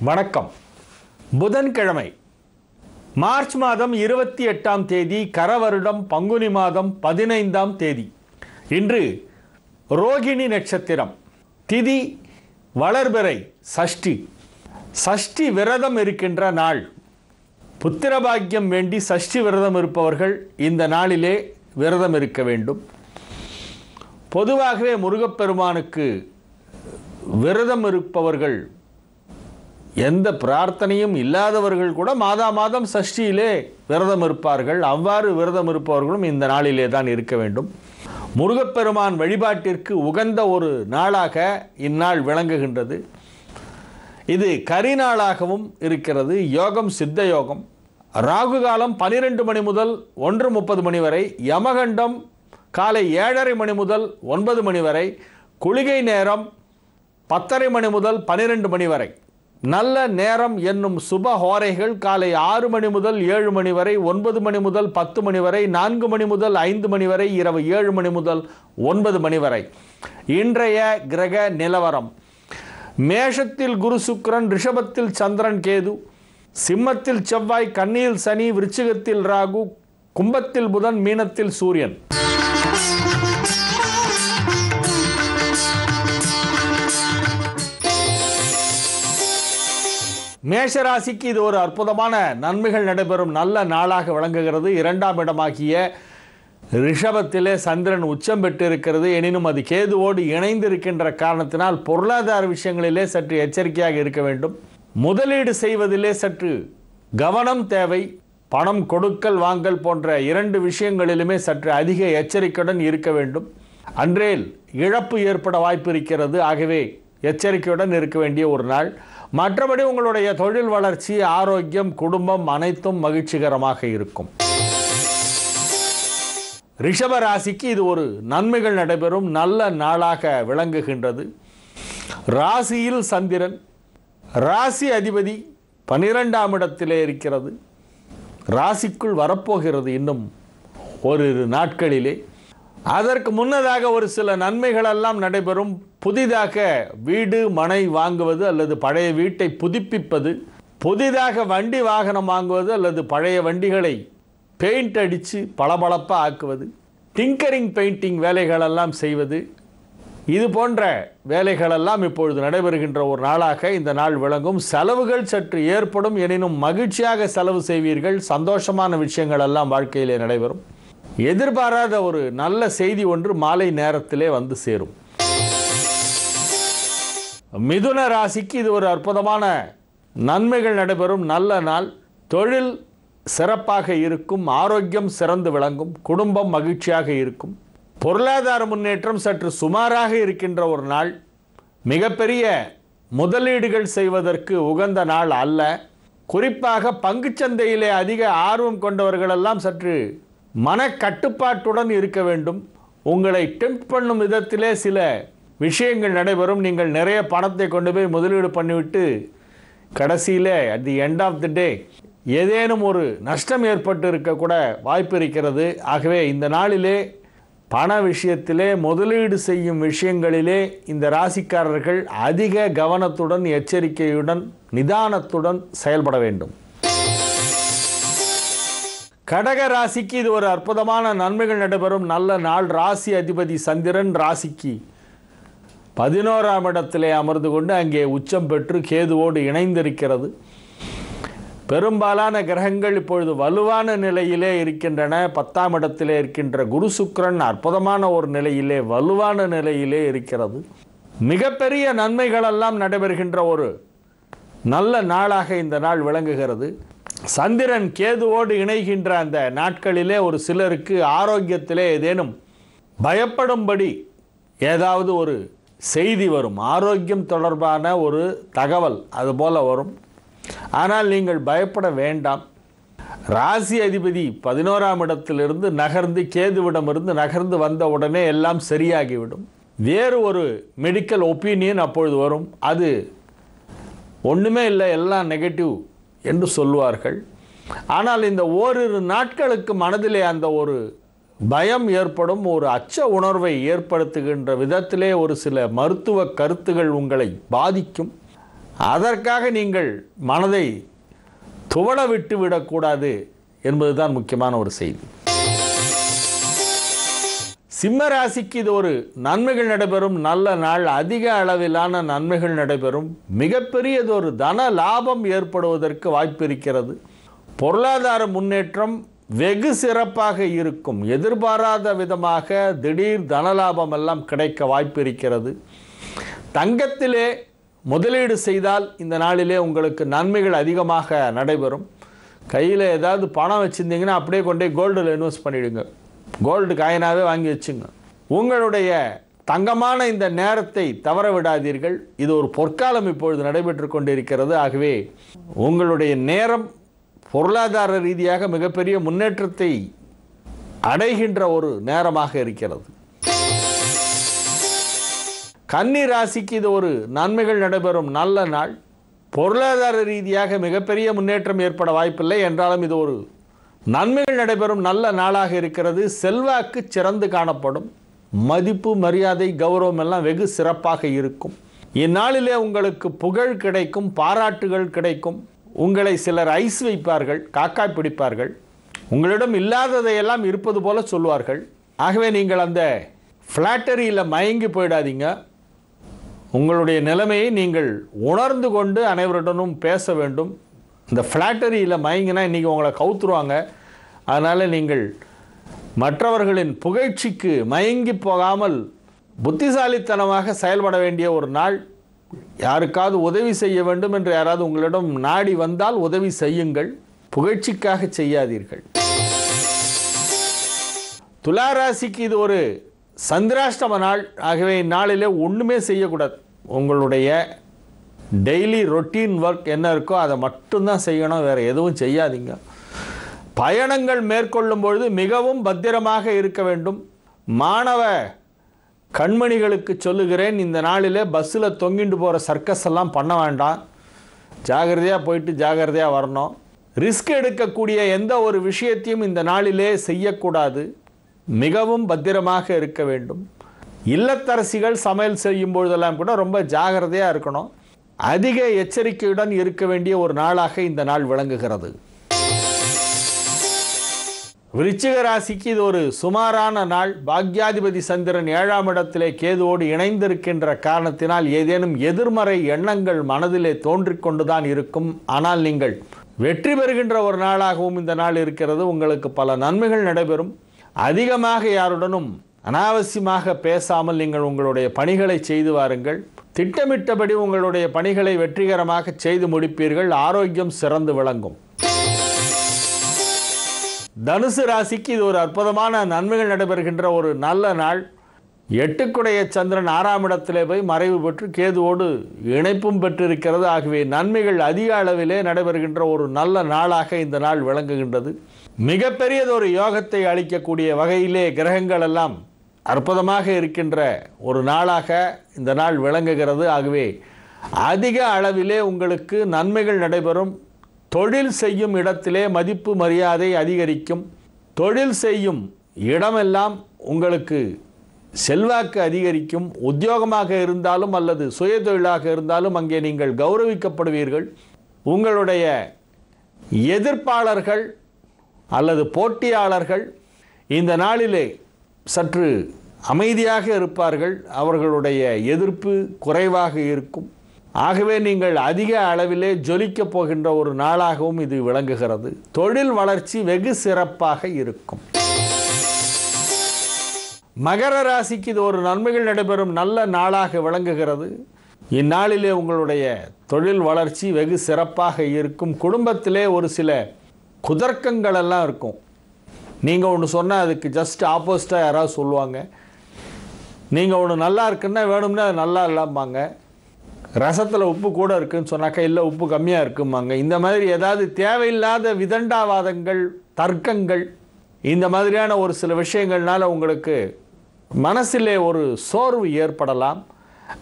வணக்கம். புதன்கிழமை மார்ச் மாதம் 28ஆம் தேதி, கரவருடம் பங்குனி மாதம் 15ஆம் தேதி. இன்று ரோகிணி நட்சத்திரம். திதி வளர்பிறை சஷ்டி. சஷ்டி விரதம் இருக்கின்ற நாள். புத்திரபாக்கியம் வேண்டி சஷ்டி விரதம் இருப்பவர்கள் இந்த நாளிலே விரதம் இருக்க வேண்டும். பொதுவாகவே முருகப்பெருமானுக்கு விரதம் இருப்பவர்கள், எந்த பிரார்த்தனையும் இல்லாதவர்கள் கூட மாதம் சஷ்டியிலே விரதம் இருப்பார்கள். அவ்வாறு விரதம் இருப்பவர்களும் இந்த நாளிலே தான் இருக்க வேண்டும். முருகப்பெருமான் வழிபாட்டிற்கு உகந்த ஒரு நாளாக இந்நாள் விளங்குகின்றது. இது கரிநாளாகவும் இருக்கிறது. யோகம் சித்த யோகம். ராகு காலம் 12 மணி முதல் 1:30 மணி வரை, யமகண்டம் காலை 7:30 மணி முதல் 9 மணி வரை, குளிகை நேரம் 10:30 மணி முதல் 12 மணி வரை. நல்ல நேரம் என்னும் சுப ஹோரைகள் காலை 6 மணி முதல் 7 மணி வரை, 9 மணி முதல் 10 மணி வரை, 4 மணி முதல் 5 மணி வரை, இரவு 7 மணி முதல் 9 மணி வரை. இன்றைய கிரக நிலவரம்: மேஷத்தில் குரு சுக்கிரன், ரிஷபத்தில் சந்திரன் கேது, சிம்மத்தில் செவ்வாய், கன்னியில் சனி, விருச்சிகத்தில் ராகு, கும்பத்தில் புதன், மீனத்தில் சூரியன். மேஷராசிக்கு இது ஒரு அற்புதமான நன்மைகள் நடைபெறும் நல்ல நாளாக விளங்குகிறது. 2ஆம் இடமாகிய ரிஷபத்திலே சந்திரன் உச்சம் பெற்றிருக்கிறது. எனினும் அது கேதுவோடு இணைந்திருக்கின்ற காரணத்தினால் பொருளாதார விஷயங்களிலே சற்று எச்சரிக்கையாக இருக்க வேண்டும். முதலீடு செய்வதிலே சற்று கவனம் தேவை. பணம் கொடுக்கல் வாங்கல் போன்ற 2 விஷயங்களிலுமே சற்று அதிக எச்சரிக்கையுடன் இருக்க வேண்டும். அன்றேல் இழப்பு ஏற்பட வாய்ப்பு இருக்கிறது. ஆகவே எச்சரிக்கையுடன் இருக்க வேண்டிய ஒரு நாள். மற்றபடி உங்களுடைய தொழில் வளர்ச்சி, ஆரோக்கியம், குடும்பம் அனைத்தும் மகிழ்ச்சிகரமாக இருக்கும். ரிஷப ராசிக்கு இது ஒரு நன்மைகள் நடைபெறும் நல்ல நாளாக விளங்குகின்றது. ராசியில் சந்திரன், ராசி அதிபதி 12ஆம் இடத்திலே இருக்கிறது. ராசிக்குள் வரப்போகிறது இன்னும் ஓரிரு நாட்களிலே. அதற்கு முன்னதாக ஒரு சில நன்மைகள் எல்லாம் நடைபெறும். புதிதாக வீடு மனை வாங்குவது அல்லது பழைய வீட்டை புதுப்பிப்பது, புதிதாக வண்டி வாகனம் வாங்குவது அல்லது பழைய வண்டிகளை பெயிண்ட் அடித்து பளபளப்பாக ஆக்குவது, டிங்கரிங் பெயிண்டிங் வேலைகளெல்லாம் செய்வது, இது போன்ற வேலைகளெல்லாம் இப்பொழுது நடைபெறுகின்ற ஒரு நாளாக இந்த நாள் விளங்கும். செலவுகள் சற்று ஏற்படும். எனினும் மகிழ்ச்சியாக செலவு செய்வீர்கள். சந்தோஷமான விஷயங்கள் எல்லாம் வாழ்க்கையிலே நடைபெறும். எதிர்பாராத ஒரு நல்ல செய்தி ஒன்று மாலை நேரத்திலே வந்து சேரும். மிதுன ராசிக்கு இது ஒரு அற்புதமான நன்மைகள் நடைபெறும் நல்ல நாள். தொழில் சிறப்பாக இருக்கும். ஆரோக்கியம் சிறந்து விளங்கும். குடும்பம் மகிழ்ச்சியாக இருக்கும். பொருளாதார முன்னேற்றம் சற்று சுமாராக இருக்கின்ற ஒரு நாள். மிகப்பெரிய முதலீடுகள் செய்வதற்கு உகந்த நாள் அல்ல. குறிப்பாக பங்குச்சந்தையிலே அதிக ஆர்வம் கொண்டவர்களெல்லாம் சற்று மனக்கட்டுப்பாட்டுடன் இருக்க வேண்டும். உங்களை டெம்ப்ட் பண்ணும் விதத்திலே சில விஷயங்கள் நடைபெறும். நீங்கள் நிறைய பணத்தை கொண்டு போய் முதலீடு பண்ணிவிட்டு கடைசியில் at the end of the day ஏதேனும் ஒரு நஷ்டம் ஏற்பட்டு இருக்கக்கூட வாய்ப்பு இருக்கிறது. ஆகவே இந்த நாளிலே பண விஷயத்திலே, முதலீடு செய்யும் விஷயங்களிலே இந்த ராசிக்காரர்கள் அதிக கவனத்துடன், எச்சரிக்கையுடன், நிதானத்துடன் செயல்பட வேண்டும். கடக ராசிக்கு இது ஒரு அற்புதமான நன்மைகள் நடைபெறும் நல்ல நாள். ராசி அதிபதி சந்திரன் ராசிக்கு 11ஆம் இடத்திலே அமர்ந்து கொண்டு அங்கே உச்சம் பெற்று கேதுவோடு இணைந்திருக்கிறது. பெரும்பாலான கிரகங்கள் இப்பொழுது வலுவான நிலையிலே இருக்கின்றன. 10ஆம் இடத்திலே இருக்கின்ற குரு சுக்கிரன் அற்புதமான ஒரு நிலையிலே, வலுவான நிலையிலே இருக்கிறது. மிகப்பெரிய நன்மைகளெல்லாம் நடைபெறுகின்ற ஒரு நல்ல நாளாக இந்த நாள் விளங்குகிறது. சந்திரன் கேதுவோடு இணைகின்ற அந்த நாட்களிலே ஒரு சிலருக்கு ஆரோக்கியத்திலே ஏதேனும் பயப்படும்படி ஏதாவது ஒரு செய்தி வரும். ஆரோக்கியம் தொடர்பான ஒரு தகவல் அதுபோல் வரும். ஆனால் நீங்கள் பயப்பட வேண்டாம். ராசி அதிபதி 11ஆம் இடத்திலிருந்து நகர்ந்து கேதுவிடமிருந்து நகர்ந்து வந்த உடனே எல்லாம் சரியாகிவிடும். வேறு ஒரு மெடிக்கல் ஒப்பீனியன் அப்பொழுது வரும். அது ஒன்றுமே இல்லை, எல்லாம் நெகட்டிவ் என்று சொல்லுவார்கள். ஆனால் இந்த ஓரிரு நாட்களுக்கு மனதிலே அந்த ஒரு பயம் ஏற்படும். ஒரு அச்ச உணர்வை ஏற்படுத்துகின்ற விதத்திலே ஒரு சில மருத்துவ கருத்துகள் உங்களை பாதிக்கும். அதற்காக நீங்கள் மனதை துவள விட்டு விடக்கூடாது என்பதுதான் முக்கியமான ஒரு செய்தி. சிம்ம ராசிக்கு இது ஒரு நன்மைகள் நடைபெறும் நல்ல நாள். அதிக அளவிலான நன்மைகள் நடைபெறும். மிகப்பெரியதொரு தன லாபம் ஏற்படுவதற்கு வாய்ப்பு இருக்கிறது. பொருளாதார முன்னேற்றம் வெகு சிறப்பாக இருக்கும். எதிர்பாராத விதமாக திடீர் தனலாபம் எல்லாம் கிடைக்க வாய்ப்பு இருக்கிறது. தங்கத்திலே முதலீடு செய்தால் இந்த நாளிலே உங்களுக்கு நன்மைகள் அதிகமாக நடைபெறும். கையில் ஏதாவது பணம் வச்சுருந்தீங்கன்னா அப்படியே கொண்டே கோல்டில் இன்வெஸ்ட் பண்ணிவிடுங்க. கோல்டு காயினாகவே வாங்கி வச்சுங்க. உங்களுடைய தங்கமான இந்த நேரத்தை தவற விடாதீர்கள். இது ஒரு பொற்காலம் இப்பொழுது நடைபெற்று கொண்டிருக்கிறது. ஆகவே உங்களுடைய நேரம் பொருளாதார ரீதியாக மிகப்பெரிய முன்னேற்றத்தை அடைகின்ற ஒரு நேரமாக இருக்கிறது. கன்னி ராசிக்கு இது ஒரு நன்மைகள் நடைபெறும் நல்ல நாள். பொருளாதார ரீதியாக மிகப்பெரிய முன்னேற்றம் ஏற்பட வாய்ப்பில்லை என்றாலும் இது ஒரு நன்மைகள் நடைபெறும் நல்ல நாளாக இருக்கிறது. செல்வாக்கு சிறந்து காணப்படும். மதிப்பு மரியாதை கௌரவம் எல்லாம் வெகு சிறப்பாக இருக்கும். இந்நாளிலே உங்களுக்கு புகழ் கிடைக்கும், பாராட்டுகள் கிடைக்கும். உங்களை சிலர் ஐஸ் வைப்பார்கள், காக்காய் பிடிப்பார்கள். உங்களிடம் இல்லாததையெல்லாம் இருப்பது போல சொல்வார்கள். ஆகவே நீங்கள் அந்த ஃப்ளாட்டரியில் மயங்கி போயிடாதீங்க. உங்களுடைய நிலைமையை நீங்கள் உணர்ந்து கொண்டு அனைவருடனும் பேச வேண்டும். இந்த ஃப்ளாட்டரியில் மயங்கினா இன்றைக்கி உங்களை கவுத்துருவாங்க. அதனால் நீங்கள் மற்றவர்களின் புகழ்ச்சிக்கு மயங்கி போகாமல் புத்திசாலித்தனமாக செயல்பட வேண்டிய ஒரு நாள். யாருக்காவது உதவி செய்ய வேண்டும் என்று யாராவது உங்களிடம் நாடி வந்தால் உதவி செய்யுங்கள். புகழ்ச்சிக்காக செய்யாதீர்கள். துலா ராசிக்கு இது ஒரு சந்திராஷ்டம நாள். ஆகவே இந்நாளிலே ஒன்றுமே செய்யக்கூடாது. உங்களுடைய டெய்லி ரொட்டீன் ஒர்க் என்ன இருக்கோ அதை மட்டும்தான் செய்யணும். வேறு எதுவும் செய்யாதீங்க. பயணங்கள் மேற்கொள்ளும் பொழுது மிகவும் பத்திரமாக இருக்க வேண்டும். மாணவ கண்மணிகளுக்கு சொல்லுகிறேன், இந்த நாளிலே பஸ்ஸில் தொங்கிட்டு போகிற சர்க்கஸ் எல்லாம் பண்ண வேண்டாம். ஜாகிரதையாக போயிட்டு ஜாகிரதையாக வரணும். ரிஸ்க் எடுக்கக்கூடிய எந்த ஒரு விஷயத்தையும் இந்த நாளிலே செய்யக்கூடாது. மிகவும் பத்திரமாக இருக்க வேண்டும். இல்லத்தரசிகள் சமையல் செய்யும் பொழுதெல்லாம் கூட ரொம்ப ஜாகிரதையாக இருக்கணும். அதிக எச்சரிக்கையுடன் இருக்க வேண்டிய ஒரு நாளாக இந்த நாள் விளங்குகிறது. விருச்சிக ராசிக்கு இது ஒரு சுமாரான நாள். பாக்யாதிபதி சந்திரன் 7ஆம் இடத்திலே கேதுவோடு இணைந்திருக்கின்ற காரணத்தினால் ஏதேனும் எதிர்மறை எண்ணங்கள் மனதிலே தோன்றிக் கொண்டுதான் இருக்கும். ஆனால் நீங்கள் வெற்றி பெறுகின்ற ஒரு நாளாகவும் இந்த நாள் இருக்கிறது. உங்களுக்கு பல நன்மைகள் நடைபெறும். அதிகமாக யாருடனும் அனாவசியமாக பேசாமல் நீங்கள் உங்களுடைய பணிகளை செய்து வாருங்கள். திட்டமிட்டபடி உங்களுடைய பணிகளை வெற்றிகரமாக செய்து முடிப்பீர்கள். ஆரோக்கியம் சிறந்து விளங்கும். தனுசு ராசிக்கு இது ஒரு அற்புதமான நன்மைகள் நடைபெறுகின்ற ஒரு நல்ல நாள். 8க்குடைய சந்திரன் 6ஆம் இடத்திலே போய் மறைவு பெற்று கேதுவோடு இணைப்பும் பெற்றிருக்கிறது. ஆகவே நன்மைகள் அதிக அளவிலே நடைபெறுகின்ற ஒரு நல்ல நாளாக இந்த நாள் விளங்குகின்றது. மிகப்பெரியதொரு யோகத்தை அளிக்கக்கூடிய வகையிலே கிரகங்கள் எல்லாம் அற்புதமாக இருக்கின்ற ஒரு நாளாக இந்த நாள் விளங்குகிறது. ஆகவே அதிக அளவிலே உங்களுக்கு நன்மைகள் நடைபெறும். தொழில் செய்யும் இடத்திலே மதிப்பு மரியாதை அதிகரிக்கும். தொழில் செய்யும் இடமெல்லாம் உங்களுக்கு செல்வாக்கு அதிகரிக்கும். உத்தியோகமாக இருந்தாலும் அல்லது சுய தொழிலாக இருந்தாலும் அங்கே நீங்கள் கௌரவிக்கப்படுவீர்கள். உங்களுடைய எதிர்ப்பாளர்கள் அல்லது போட்டியாளர்கள் இந்த நாளிலே சற்று அமைதியாக இருப்பார்கள். அவர்களுடைய எதிர்ப்பு குறைவாக இருக்கும். ஆகவே நீங்கள் அதிக அளவிலே ஜொலிக்கப் போகின்ற ஒரு நாளாகவும் இது விளங்குகிறது. தொழில் வளர்ச்சி வெகு சிறப்பாக இருக்கும். மகர ராசிக்கு இது ஒரு நன்மைகள் நடைபெறும் நல்ல நாளாக விளங்குகிறது. இந்நாளிலே உங்களுடைய தொழில் வளர்ச்சி வெகு சிறப்பாக இருக்கும். குடும்பத்திலே ஒரு சில குதர்க்கங்கள் எல்லாம் இருக்கும். நீங்கள் ஒன்று சொன்னால் அதுக்கு ஜஸ்ட் ஆப்போசிட்டாக யாராவது சொல்லுவாங்க. நீங்கள் ஒன்று நல்லா இருக்குன்னா வேணும்னா அது நல்லா இல்லாமாங்க. ரசத்தில் உப்பு கூட இருக்குன்னு சொன்னாக்கா இல்லை உப்பு கம்மியாக இருக்குமாங்க. இந்த மாதிரி ஏதாவது தேவையில்லாத விதண்டாவாதங்கள், தர்க்கங்கள், இந்த மாதிரியான ஒரு சில விஷயங்கள்னால உங்களுக்கு மனசிலே ஒரு சோர்வு ஏற்படலாம்.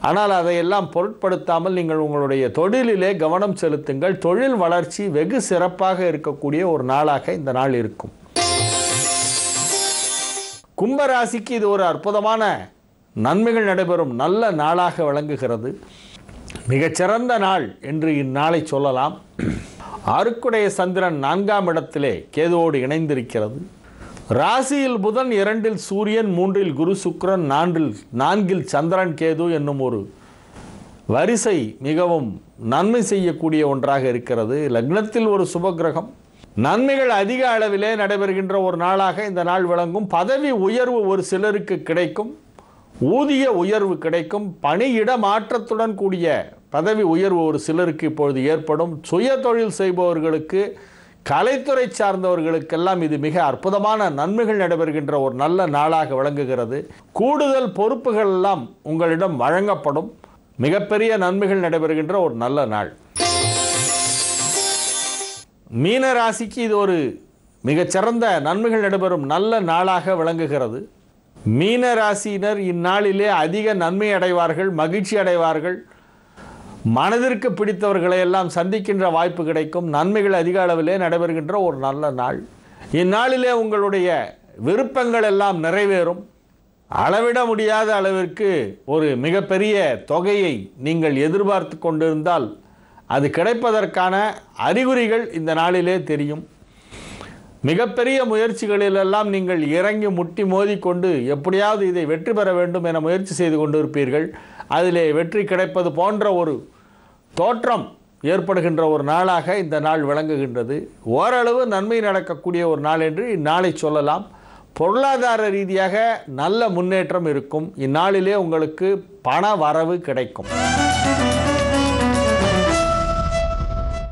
ஆனால் அதையெல்லாம் பொருட்படுத்தாமல் நீங்கள் உங்களுடைய தொழிலிலே கவனம் செலுத்துங்கள். தொழில் வளர்ச்சி வெகு சிறப்பாக இருக்கக்கூடிய ஒரு நாளாக இந்த நாள் இருக்கும். கும்பராசிக்கு இது ஒரு அற்புதமான நன்மைகள் நடைபெறும் நல்ல நாளாக விளங்குகிறது. மிகச்சிறந்த நாள் என்று இந்நாளை சொல்லலாம். ஆறுக்குடைய சந்திரன் 4ஆம் இடத்திலே கேதுவோடு இணைந்திருக்கிறது. ராசியில் புதன், 2இல் சூரியன், 3இல் குரு சுக்கிரன், 4இல் சந்திரன் கேது என்னும் ஒரு வரிசை மிகவும் நன்மை செய்யக்கூடிய ஒன்றாக இருக்கிறது. லக்னத்தில் ஒரு சுபகிரகம். நன்மைகள் அதிக அளவிலே நடைபெறுகின்ற ஒரு நாளாக இந்த நாள் விளங்கும். பதவி உயர்வு ஒரு சிலருக்கு கிடைக்கும், ஊதிய உயர்வு கிடைக்கும், பணியிட மாற்றத்துடன் கூடிய பதவி உயர்வு ஒரு சிலருக்கு இப்பொழுது ஏற்படும். சுய தொழில் செய்பவர்களுக்கு, கலைத்துறை சார்ந்தவர்களுக்கெல்லாம் இது மிக அற்புதமான நன்மைகள் நடைபெறுகின்ற ஒரு நல்ல நாளாக விளங்குகிறது. கூடுதல் பொறுப்புகள் எல்லாம் உங்களிடம் வழங்கப்படும். மிகப்பெரிய நன்மைகள் நடைபெறுகின்ற ஒரு நல்ல நாள். மீன ராசிக்கு இது ஒரு மிகச்சிறந்த நன்மைகள் நடைபெறும் நல்ல நாளாக விளங்குகிறது. மீன ராசியினர் இந்நாளிலே அதிக நன்மை அடைவார்கள், மகிழ்ச்சி அடைவார்கள். மனதிற்கு பிடித்தவர்களை எல்லாம் சந்திக்கின்ற வாய்ப்பு கிடைக்கும். நன்மைகள் அதிக அளவிலே நடைபெறுகின்ற ஒரு நல்ல நாள். இந்நாளிலே உங்களுடைய விருப்பங்கள் எல்லாம் நிறைவேறும். அளவிட முடியாத அளவிற்கு ஒரு மிகப்பெரிய தொகையை நீங்கள் எதிர்பார்த்து கொண்டிருந்தால் அது கிடைப்பதற்கான அறிகுறிகள் இந்த நாளிலே தெரியும். மிகப்பெரிய முயற்சிகளிலெல்லாம் நீங்கள் இறங்கி முட்டி மோதி கொண்டு எப்படியாவது இதை வெற்றி பெற வேண்டும் என முயற்சி செய்து கொண்டிருப்பீர்கள். அதிலே வெற்றி கிடைப்பது போன்ற ஒரு தோற்றம் ஏற்படுகின்ற ஒரு நாளாக இந்த நாள் விளங்குகின்றது. ஓரளவு நன்மை நடக்கக்கூடிய ஒரு நாள் என்று இந்நாளை சொல்லலாம். பொருளாதார ரீதியாக நல்ல முன்னேற்றம் இருக்கும். இந்நாளிலே உங்களுக்கு பண வரவு கிடைக்கும்.